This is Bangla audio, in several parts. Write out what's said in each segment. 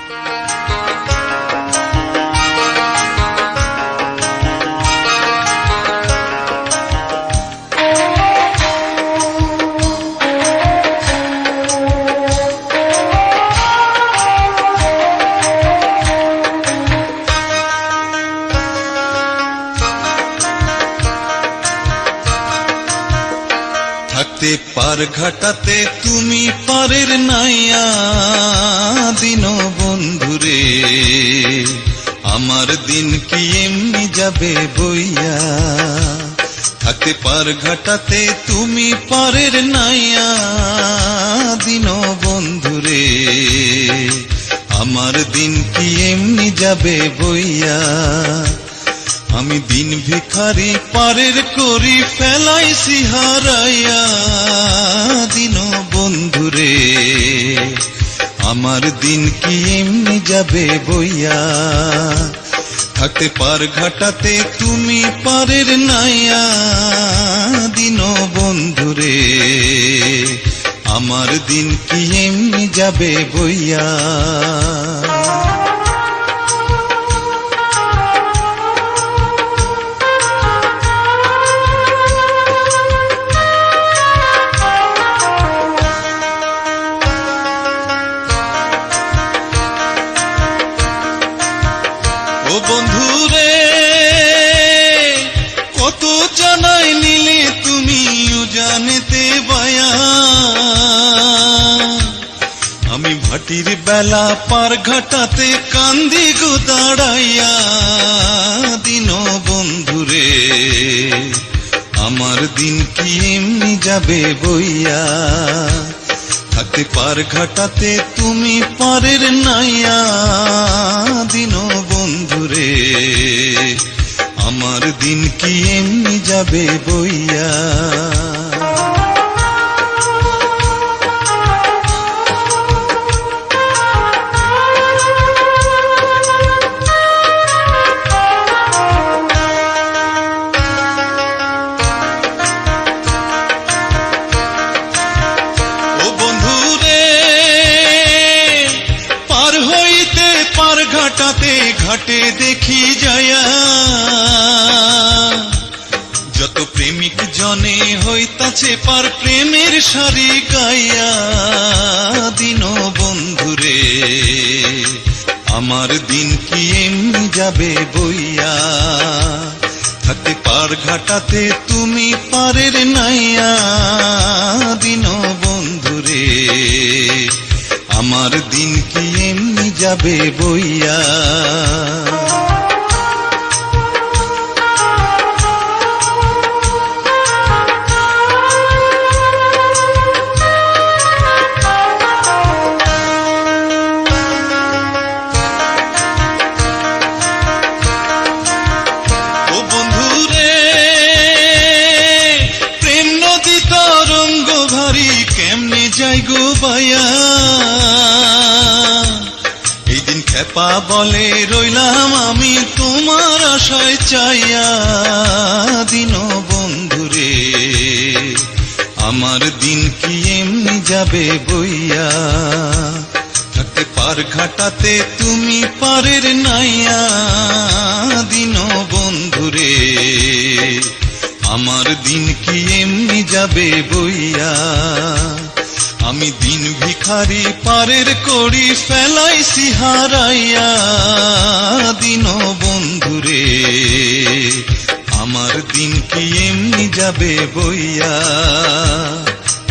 থাকতে পার ঘাটাতে তুমি পারের নাইয়া দিন বন্ধুরে, আমার দিন কি এমনি যাবে বইয়া। থাকতে পার ঘাটাতে তুমি পারের নাইয়া দিন বন্ধুরে, আমার দিন কি এমনি যাবে বইয়া। আমি দিন ভিখারি পারের করি ফেলাইছি হারাইয়া দিন বন্ধুরে, আমার দিন কি এমনি যাবে বইয়া। থাকতে পার ঘাটাতে তুমি পারের নাইয়া দিন বন্ধুরে, আমার দিন কি এমনি যাবে বইয়া। ও বন্ধুরে কত জানাই নিলে তুমিও জানেতে বায়া, আমি ভাটির বেলা পার ঘাটাতে কান্দি গো দাঁড়াইয়া দিন বন্ধুরে, আমার দিন কি এমনি যাবে বইয়া। থাকতে পার ঘাটাতে তুমি পারের নাইয়া দিন বন্ধুরে, আমার দিন কি এমনি যাবে বইয়া। ঘাটাতে ঘাটে দেখি যায়া যত প্রেমিক জনে হইতাছে পার প্রেমের সারি গাইয়া দিন বন্ধুরে, আমার দিন কি এমনি যাবে বইয়া। থাকতে পার ঘাটাতে তুমি পারের নাইয়া দিন বন্ধুরে, আমার দিন কি এমনি যাবে বইয়া। ও বন্ধুরে প্রেম নদী তরঙ্গ ভারী কেমনে যাই গো বায়া, এই দিন খেপা বলে রইলাম আমি তোমার আশায় চাইয়া দিন বন্ধুরে, আমার দিন কি এমনি যাবে বইয়া। থাকতে পার ঘাটাতে তুমি পারের নাইয়া দিন বন্ধুরে, আমার দিন কি এমনি যাবে বইয়া। আমি দিন ভিখারি পারের করি ফেলাইছি হারাইয়া দিন বন্ধুরে, আমার দিন কি এমনি যাবে বইয়া।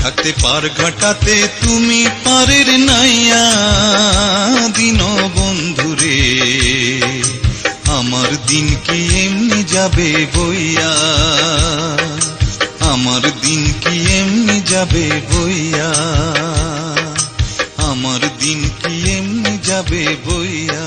থাকতে পার ঘাটাতে তুমি পারের নাইয়া দিন বন্ধুরে, আমার দিন কি এমনি যাবে বইয়া। আমার দিন কি এমনি যাবে বইয়া, আমার দিন কি এমনি যাবে বইয়া।